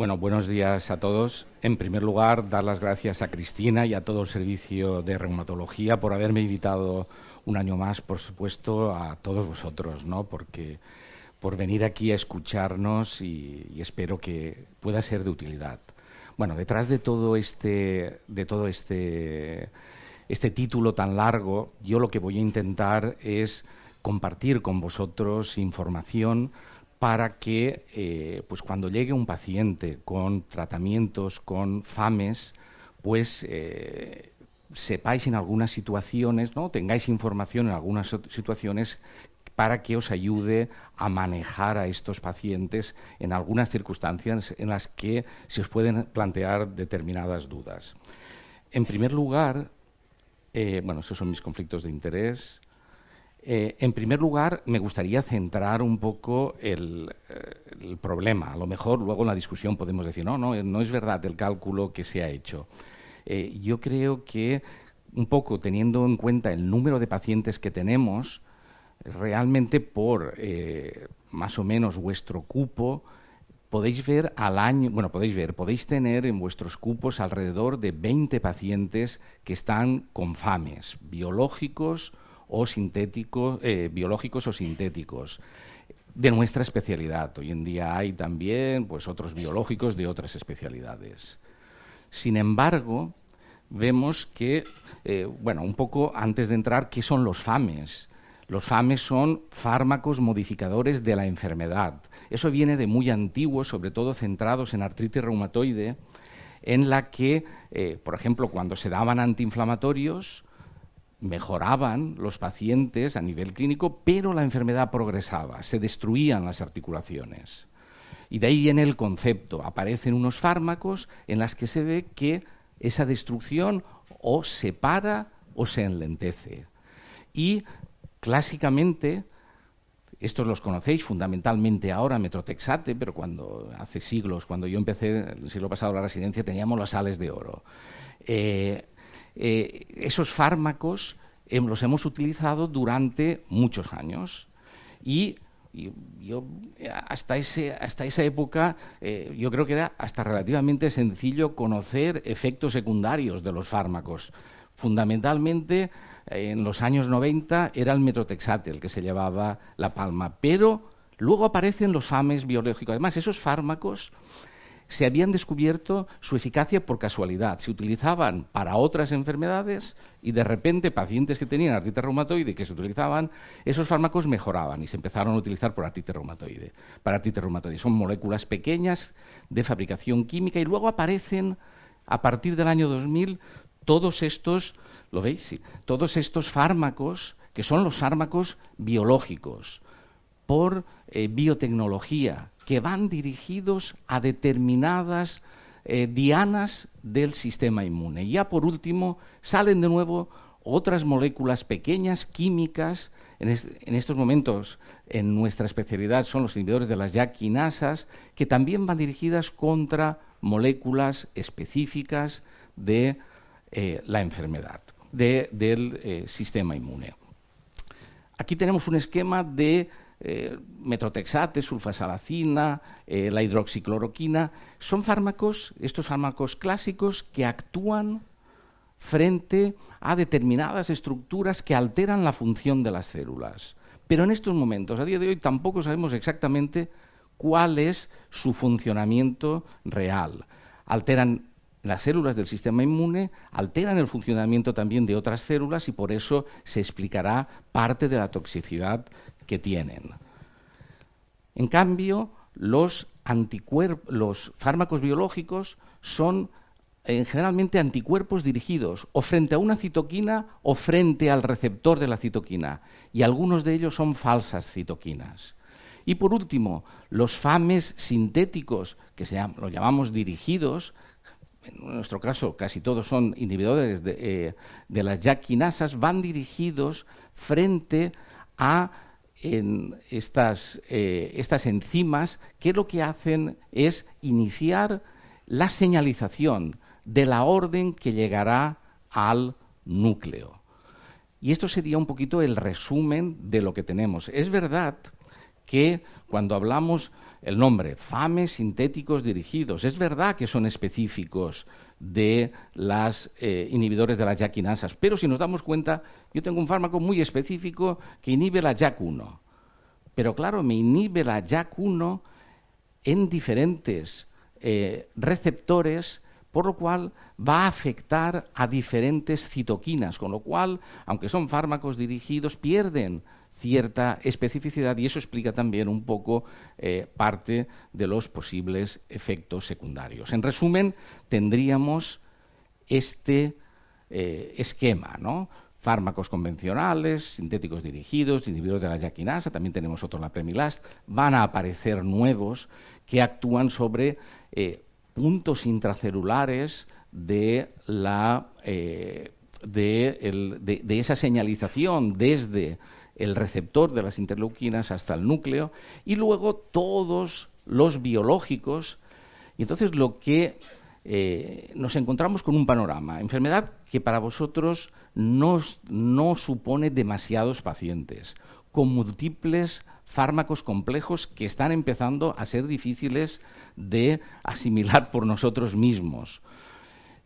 Bueno, buenos días a todos. En primer lugar, dar las gracias a Cristina y a todo el servicio de reumatología por haberme invitado un año más, por supuesto, a todos vosotros, ¿no? Porque por venir aquí a escucharnos y espero que pueda ser de utilidad. Bueno, detrás de todo este título tan largo, yo lo que voy a intentar es compartir con vosotros información para que pues cuando llegue un paciente con tratamientos, con FAMES, pues sepáis en algunas situaciones, ¿no? Tengáis información en algunas situaciones para que os ayude a manejar a estos pacientes en algunas circunstancias en las que se os pueden plantear determinadas dudas. En primer lugar, bueno, esos son mis conflictos de interés. En primer lugar, me gustaría centrar un poco el problema. A lo mejor luego en la discusión podemos decir, no es verdad el cálculo que se ha hecho. Yo creo que un poco teniendo en cuenta el número de pacientes que tenemos, realmente por más o menos vuestro cupo, podéis ver al año, bueno, podéis tener en vuestros cupos alrededor de 20 pacientes que están con FAMES, biológicos o sintéticos, de nuestra especialidad. Hoy en día hay también pues, otros biológicos de otras especialidades. Sin embargo, vemos que, bueno, un poco antes de entrar, ¿qué son los FAMES? Los FAMES son fármacos modificadores de la enfermedad. Eso viene de muy antiguo, sobre todo centrados en artritis reumatoide, en la que, por ejemplo, cuando se daban antiinflamatorios, mejoraban los pacientes a nivel clínico, pero la enfermedad progresaba, se destruían las articulaciones. Y de ahí viene el concepto. Aparecen unos fármacos en los que se ve que esa destrucción o se para o se enlentece. Y clásicamente, estos los conocéis fundamentalmente ahora, Methotrexate, pero hace siglos, cuando yo empecé el siglo pasado la residencia, teníamos las sales de oro. Esos fármacos los hemos utilizado durante muchos años y yo hasta esa época yo creo que era hasta relativamente sencillo conocer efectos secundarios de los fármacos. Fundamentalmente en los años 90 era el Methotrexate el que se llevaba la palma, pero luego aparecen los FAMES biológicos. Además, esos fármacos se habían descubierto su eficacia por casualidad. Se utilizaban para otras enfermedades y de repente pacientes que tenían artritis reumatoide y que se utilizaban, esos fármacos mejoraban y se empezaron a utilizar por artritis reumatoide. Para artritis reumatoide son moléculas pequeñas de fabricación química y luego aparecen a partir del año 2000 todos estos, ¿lo veis? Sí. Todos estos fármacos que son los fármacos biológicos por biotecnología, que van dirigidos a determinadas dianas del sistema inmune. Y ya por último salen de nuevo otras moléculas pequeñas, químicas, en estos momentos en nuestra especialidad son los inhibidores de las JAK quinasas, que también van dirigidas contra moléculas específicas de la enfermedad, del sistema inmune. Aquí tenemos un esquema de Methotrexate, sulfasalacina, la hidroxicloroquina. Son fármacos, estos fármacos clásicos, que actúan frente a determinadas estructuras que alteran la función de las células. Pero en estos momentos, a día de hoy, tampoco sabemos exactamente cuál es su funcionamiento real. Alteran las células del sistema inmune, alteran el funcionamiento también de otras células y por eso se explicará parte de la toxicidad que tienen. En cambio, los fármacos biológicos son generalmente anticuerpos dirigidos o frente a una citoquina o frente al receptor de la citoquina, y algunos de ellos son falsas citoquinas. Y por último, los FAMES sintéticos, que los llamamos dirigidos, en nuestro caso casi todos son inhibidores de las JAK quinasas, van dirigidos frente a estas enzimas, que lo que hacen es iniciar la señalización de la orden que llegará al núcleo. Y esto sería un poquito el resumen de lo que tenemos. Es verdad que cuando hablamos el nombre, FAME sintéticos dirigidos. Es verdad que son específicos de los inhibidores de las JAK-inasas, pero si nos damos cuenta, yo tengo un fármaco muy específico que inhibe la JAK1. Pero claro, me inhibe la JAK1 en diferentes receptores, por lo cual va a afectar a diferentes citoquinas, con lo cual, aunque son fármacos dirigidos, pierden cierta especificidad y eso explica también un poco parte de los posibles efectos secundarios. En resumen, tendríamos este esquema, ¿no? Fármacos convencionales, sintéticos dirigidos, inhibidores de la JAK-inasa, también tenemos otro, la Premilast, van a aparecer nuevos que actúan sobre puntos intracelulares de esa señalización desde el receptor de las interleuquinas hasta el núcleo y luego todos los biológicos. Y entonces lo que nos encontramos con un panorama, enfermedad que para vosotros no supone demasiados pacientes, con múltiples fármacos complejos que están empezando a ser difíciles de asimilar por nosotros mismos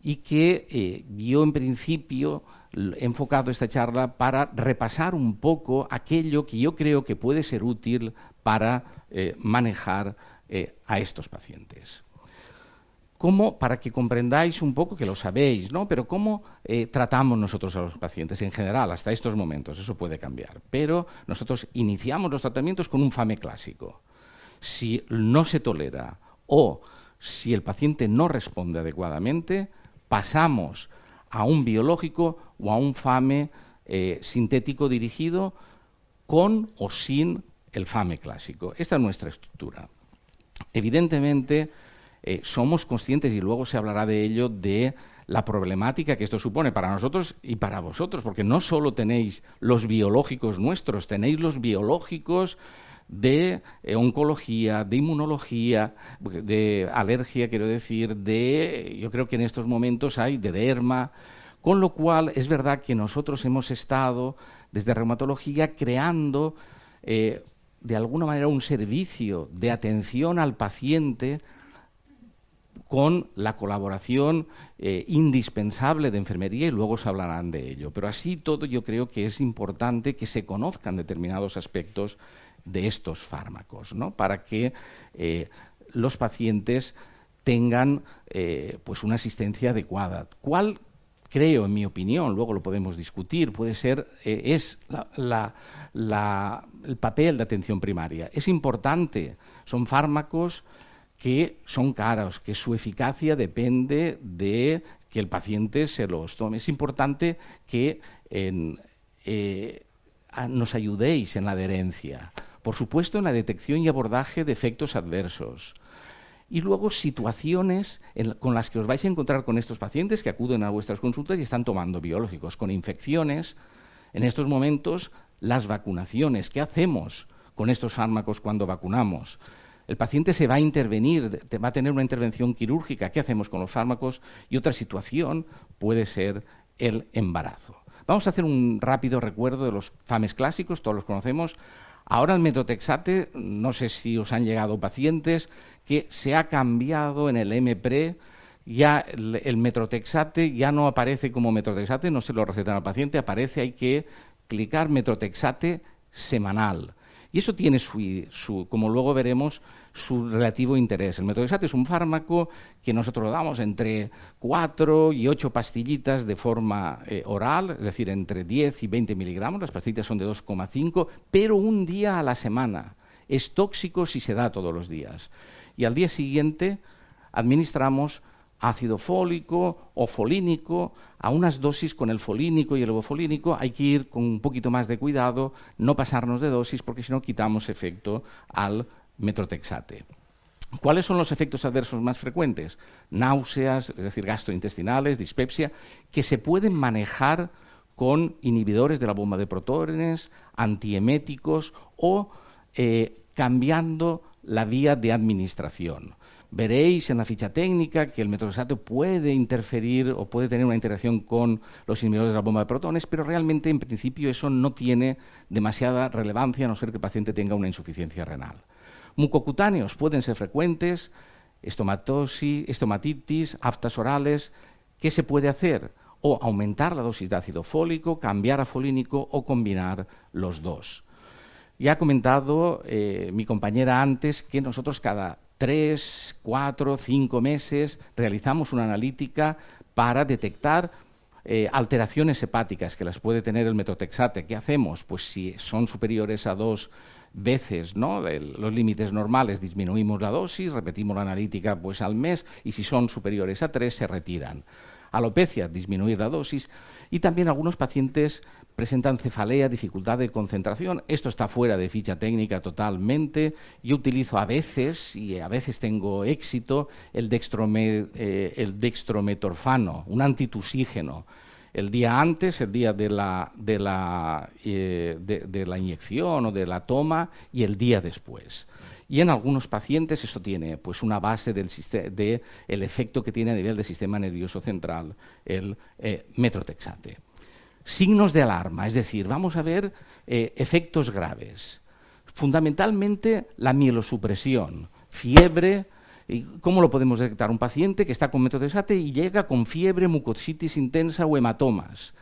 y que yo en principio he enfocado esta charla para repasar un poco aquello que yo creo que puede ser útil para manejar a estos pacientes. Para que comprendáis un poco, que lo sabéis, ¿no? Pero cómo tratamos nosotros a los pacientes en general hasta estos momentos, eso puede cambiar. Pero nosotros iniciamos los tratamientos con un FAME clásico. Si no se tolera o si el paciente no responde adecuadamente, pasamos a un biológico o a un FAME sintético dirigido con o sin el FAME clásico. Esta es nuestra estructura. Evidentemente, somos conscientes, y luego se hablará de ello, de la problemática que esto supone para nosotros y para vosotros, porque no solo tenéis los biológicos nuestros, tenéis los biológicos de oncología, de inmunología, de alergia, quiero decir, yo creo que en estos momentos hay de derma, con lo cual es verdad que nosotros hemos estado desde reumatología creando de alguna manera un servicio de atención al paciente con la colaboración indispensable de enfermería y luego se hablarán de ello. Pero así todo yo creo que es importante que se conozcan determinados aspectos de estos fármacos, ¿no? Para que los pacientes tengan pues una asistencia adecuada. ¿Cuál creo, en mi opinión, luego lo podemos discutir, puede ser, es el papel de atención primaria? Es importante, son fármacos que son caros, que su eficacia depende de que el paciente se los tome. Es importante que nos ayudéis en la adherencia, por supuesto en la detección y abordaje de efectos adversos. Y luego situaciones con las que os vais a encontrar con estos pacientes que acuden a vuestras consultas y están tomando biológicos, con infecciones, en estos momentos las vacunaciones. ¿Qué hacemos con estos fármacos cuando vacunamos? El paciente se va a intervenir, va a tener una intervención quirúrgica. ¿Qué hacemos con los fármacos? Y otra situación puede ser el embarazo. Vamos a hacer un rápido recuerdo de los FAMES clásicos, todos los conocemos. Ahora el metotrexate, no sé si os han llegado pacientes, que se ha cambiado en el MPRE, ya el metotrexate ya no aparece como metotrexate, no se lo recetan al paciente, aparece, hay que clicar metotrexate semanal. Y eso tiene como luego veremos, su relativo interés. El metotrexate es un fármaco que nosotros damos entre 4 y 8 pastillitas de forma oral, es decir, entre 10 y 20 miligramos, las pastillitas son de 2,5, pero un día a la semana. Es tóxico si se da todos los días. Y al día siguiente administramos ácido fólico o folínico, a unas dosis con el folínico y el evofolínico hay que ir con un poquito más de cuidado, no pasarnos de dosis porque si no quitamos efecto al metotrexate. ¿Cuáles son los efectos adversos más frecuentes? Náuseas, es decir, gastrointestinales, dispepsia, que se pueden manejar con inhibidores de la bomba de protones, antieméticos o cambiando la vía de administración. Veréis en la ficha técnica que el metotrexate puede interferir o puede tener una interacción con los inhibidores de la bomba de protones, pero realmente en principio eso no tiene demasiada relevancia a no ser que el paciente tenga una insuficiencia renal. Mucocutáneos pueden ser frecuentes, estomatitis, aftas orales. ¿Qué se puede hacer? O aumentar la dosis de ácido fólico, cambiar a folínico o combinar los dos. Ya ha comentado mi compañera antes que nosotros cada 3, 4, 5 meses realizamos una analítica para detectar alteraciones hepáticas que las puede tener el metotrexate. ¿Qué hacemos? Pues si son superiores a 2 veces, ¿no?, los límites normales, disminuimos la dosis, repetimos la analítica pues al mes, y si son superiores a 3 se retiran. Alopecia, disminuir la dosis, y también algunos pacientes presentan cefalea, dificultad de concentración. Esto está fuera de ficha técnica totalmente. Yo utilizo a veces, y a veces tengo éxito, el dextrometorfano, un antitusígeno. El día antes, el día de la inyección o de la toma, y el día después. Y en algunos pacientes esto tiene pues una base del efecto que tiene a nivel del sistema nervioso central el metotrexate. Signos de alarma, es decir, vamos a ver efectos graves. Fundamentalmente la mielosupresión, fiebre. ¿Y cómo lo podemos detectar? Un paciente que está con metotrexate y llega con fiebre, mucositis intensa o hematomas.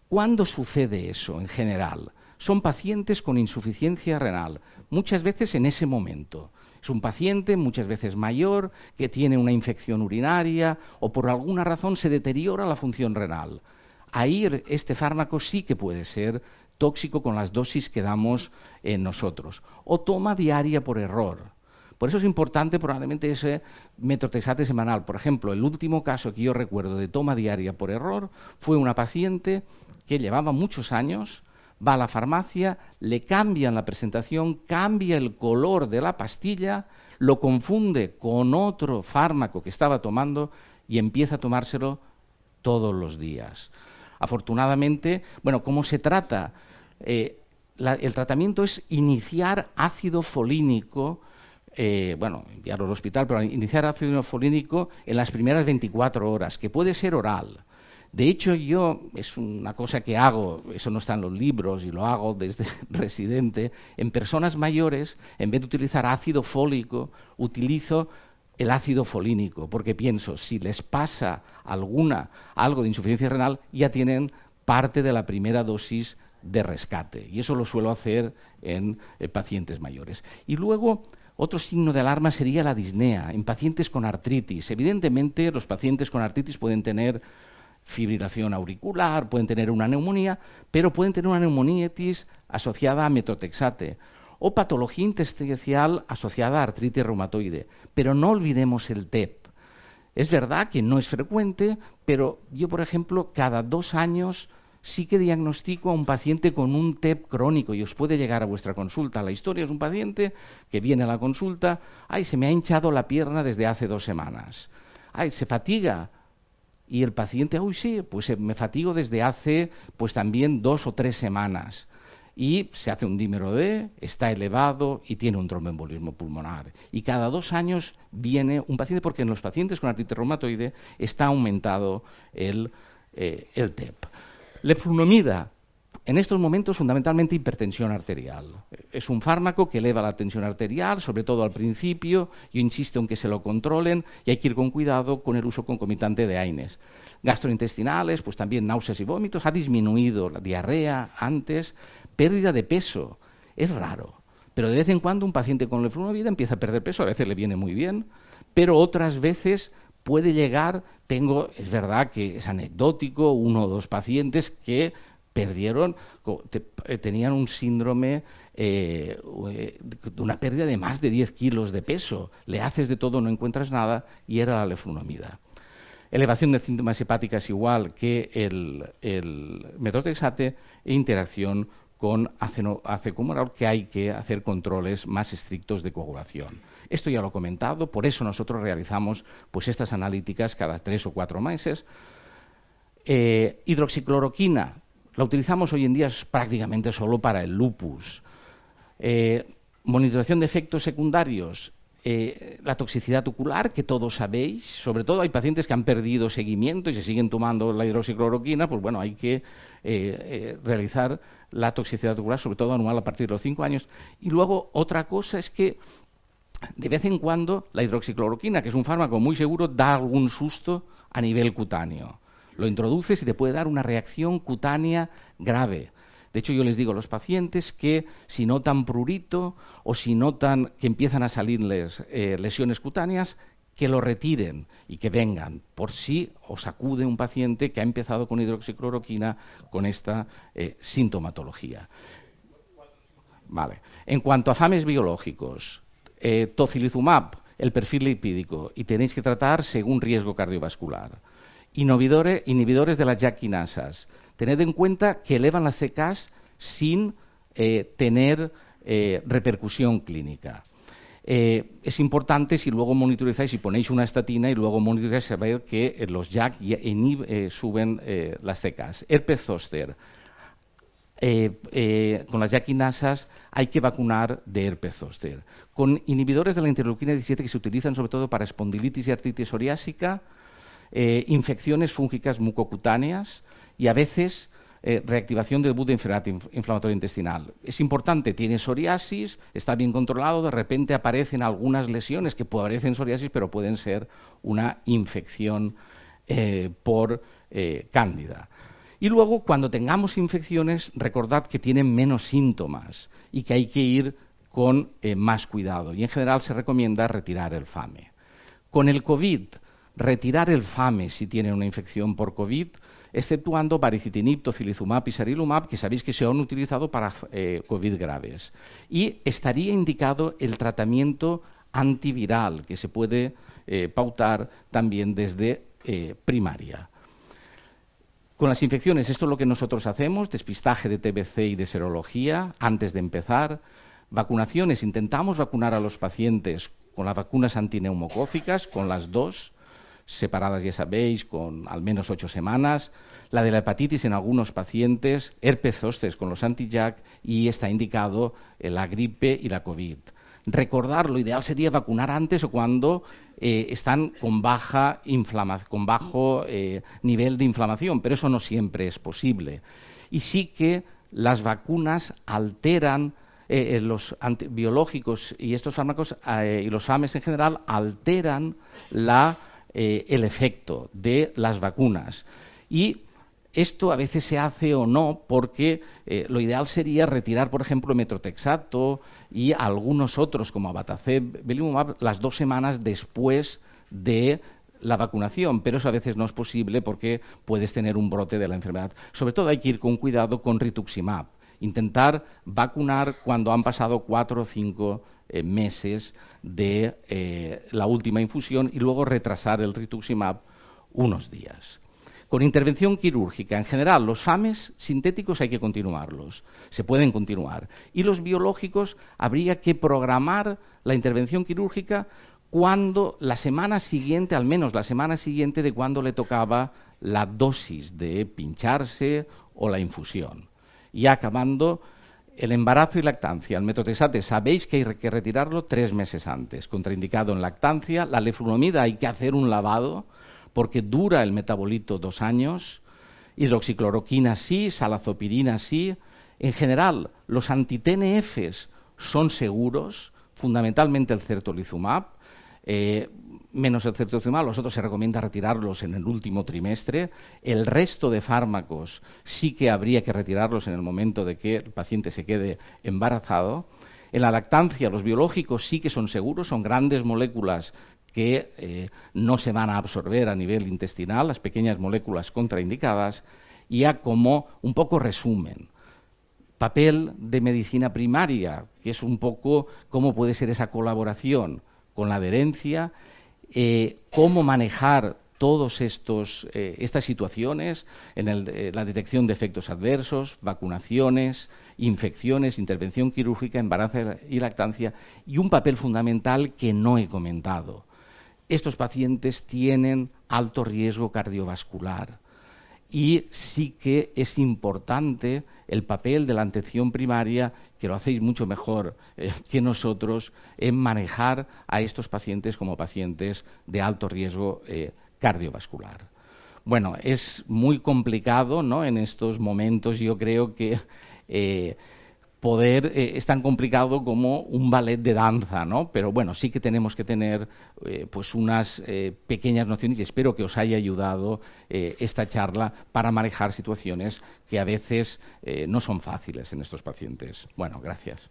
¿Cuándo sucede eso en general? Son pacientes con insuficiencia renal, muchas veces en ese momento. Es un paciente muchas veces mayor que tiene una infección urinaria o por alguna razón se deteriora la función renal. Ahí este fármaco sí que puede ser tóxico con las dosis que damos nosotros. O toma diaria por error. Por eso es importante probablemente ese metotrexate semanal. Por ejemplo, el último caso que yo recuerdo de toma diaria por error fue una paciente que llevaba muchos años, va a la farmacia, le cambian la presentación, cambia el color de la pastilla, lo confunde con otro fármaco que estaba tomando y empieza a tomárselo todos los días. Afortunadamente, bueno, ¿cómo se trata? El tratamiento es iniciar ácido folínico, enviarlo al hospital, pero iniciar ácido folínico en las primeras 24 horas, que puede ser oral. De hecho, es una cosa que hago, eso no está en los libros y lo hago desde residente, en personas mayores, en vez de utilizar ácido fólico, utilizo el ácido folínico, porque pienso, si les pasa algo de insuficiencia renal, ya tienen parte de la primera dosis de rescate, y eso lo suelo hacer en pacientes mayores. Y luego, otro signo de alarma sería la disnea en pacientes con artritis. Evidentemente, los pacientes con artritis pueden tener fibrilación auricular, pueden tener una neumonía, pero pueden tener una neumonitis asociada a metotrexate o patología intersticial asociada a artritis reumatoide. Pero no olvidemos el TEP. Es verdad que no es frecuente, pero yo, por ejemplo, cada 2 años sí que diagnostico a un paciente con un TEP crónico y os puede llegar a vuestra consulta. La historia es un paciente que viene a la consulta, se me ha hinchado la pierna desde hace 2 semanas. Se fatiga. Y el paciente, sí, pues me fatigo desde hace pues también 2 o 3 semanas. Y se hace un dímero D, está elevado y tiene un tromboembolismo pulmonar. Y cada 2 años viene un paciente, porque en los pacientes con artritis reumatoide está aumentado el TEP. Leflunomida, en estos momentos fundamentalmente hipertensión arterial. Es un fármaco que eleva la tensión arterial, sobre todo al principio. Yo insisto en que se lo controlen y hay que ir con cuidado con el uso concomitante de AINES. Gastrointestinales, pues también náuseas y vómitos. Ha disminuido la diarrea antes. Pérdida de peso, es raro, pero de vez en cuando un paciente con leflunomida empieza a perder peso, a veces le viene muy bien, pero otras veces puede llegar, es verdad que es anecdótico, 1 o 2 pacientes que tenían un síndrome de una pérdida de más de 10 kilos de peso, le haces de todo, no encuentras nada, y era la leflunomida. Elevación de síntomas hepáticas igual que el metotrexate e interacción con acecomural, que hay que hacer controles más estrictos de coagulación. Esto ya lo he comentado, por eso nosotros realizamos pues estas analíticas cada 3 o 4 meses. Hidroxicloroquina, la utilizamos hoy en día prácticamente solo para el lupus. Monitorización de efectos secundarios, la toxicidad ocular, que todos sabéis, sobre todo hay pacientes que han perdido seguimiento y se siguen tomando la hidroxicloroquina, pues bueno, hay que realizar la toxicidad ocular, sobre todo anual a partir de los 5 años. Y luego otra cosa es que De vez en cuando, la hidroxicloroquina, que es un fármaco muy seguro, da algún susto a nivel cutáneo. Lo introduces y te puede dar una reacción cutánea grave. De hecho, yo les digo a los pacientes que si notan prurito o si notan que empiezan a salirles lesiones cutáneas, que lo retiren y que vengan, por si os acude un paciente que ha empezado con hidroxicloroquina con esta sintomatología. Vale. En cuanto a FAMES biológicos, tocilizumab, el perfil lipídico, y tenéis que tratar según riesgo cardiovascular. Inhibidores de las JAK quinasas. Tened en cuenta que elevan las CKs sin tener repercusión clínica. Es importante si luego monitorizáis, si ponéis una estatina y luego monitorizáis, saber que los JAK suben las CKs. Herpes zóster. Con las JAK quinasas hay que vacunar de herpes zóster. Con inhibidores de la interleuquina 17 que se utilizan sobre todo para espondilitis y artritis psoriásica, infecciones fúngicas mucocutáneas y a veces reactivación del debut de enfermedad inflamatoria intestinal. Es importante, tiene psoriasis, está bien controlado, de repente aparecen algunas lesiones que parecen psoriasis, pero pueden ser una infección por cándida. Y luego, cuando tengamos infecciones, recordad que tienen menos síntomas y que hay que ir con más cuidado. Y en general se recomienda retirar el FAME. Con el COVID, retirar el FAME si tienen una infección por COVID, exceptuando baricitinib, tocilizumab y sarilumab, que sabéis que se han utilizado para COVID graves. Y estaría indicado el tratamiento antiviral, que se puede pautar también desde primaria. Con las infecciones, esto es lo que nosotros hacemos, despistaje de TBC y de serología antes de empezar. Vacunaciones, intentamos vacunar a los pacientes con las vacunas antineumocócicas, con las dos, separadas ya sabéis, con al menos 8 semanas. La de la hepatitis en algunos pacientes, herpes zóster con los anti-JAK y está indicado la gripe y la COVID. Recordar, lo ideal sería vacunar antes o cuando están con bajo nivel de inflamación, pero eso no siempre es posible. Y sí que las vacunas alteran, los biológicos y estos fármacos y los FAMES en general alteran el efecto de las vacunas. Y esto a veces se hace o no porque lo ideal sería retirar, por ejemplo, metrotexato y algunos otros como abatacept, belimumab, las 2 semanas después de la vacunación, pero eso a veces no es posible porque puedes tener un brote de la enfermedad. Sobre todo hay que ir con cuidado con rituximab. Intentar vacunar cuando han pasado 4 o 5 meses de la última infusión y luego retrasar el rituximab unos días. Con intervención quirúrgica, en general, los FAMES sintéticos hay que continuarlos, se pueden continuar. Y los biológicos habría que programar la intervención quirúrgica cuando la semana siguiente, al menos la semana siguiente de cuando le tocaba la dosis de pincharse o la infusión. Y acabando, el embarazo y lactancia. El metotrexate sabéis que hay que retirarlo 3 meses antes, contraindicado en lactancia. La leflunomida hay que hacer un lavado, porque dura el metabolito 2 años, hidroxicloroquina sí, salazopirina sí. En general, los anti-TNFs son seguros, fundamentalmente el certolizumab, menos el certolizumab, los otros se recomienda retirarlos en el último trimestre. El resto de fármacos sí que habría que retirarlos en el momento de que el paciente se quede embarazado. En la lactancia, los biológicos sí que son seguros, son grandes moléculas que no se van a absorber a nivel intestinal, las pequeñas moléculas contraindicadas, y ya como un poco resumen. Papel de medicina primaria, que es un poco cómo puede ser esa colaboración con la adherencia, cómo manejar todas estas situaciones en la detección de efectos adversos, vacunaciones, infecciones, intervención quirúrgica, embarazo y lactancia, y un papel fundamental que no he comentado. Estos pacientes tienen alto riesgo cardiovascular y sí que es importante el papel de la atención primaria, que lo hacéis mucho mejor que nosotros, en manejar a estos pacientes como pacientes de alto riesgo cardiovascular. Bueno, es muy complicado, ¿no?, en estos momentos, yo creo que poder es tan complicado como un ballet de danza, ¿no? Pero bueno, sí que tenemos que tener pues unas pequeñas nociones, y espero que os haya ayudado esta charla para manejar situaciones que a veces no son fáciles en estos pacientes. Bueno, gracias.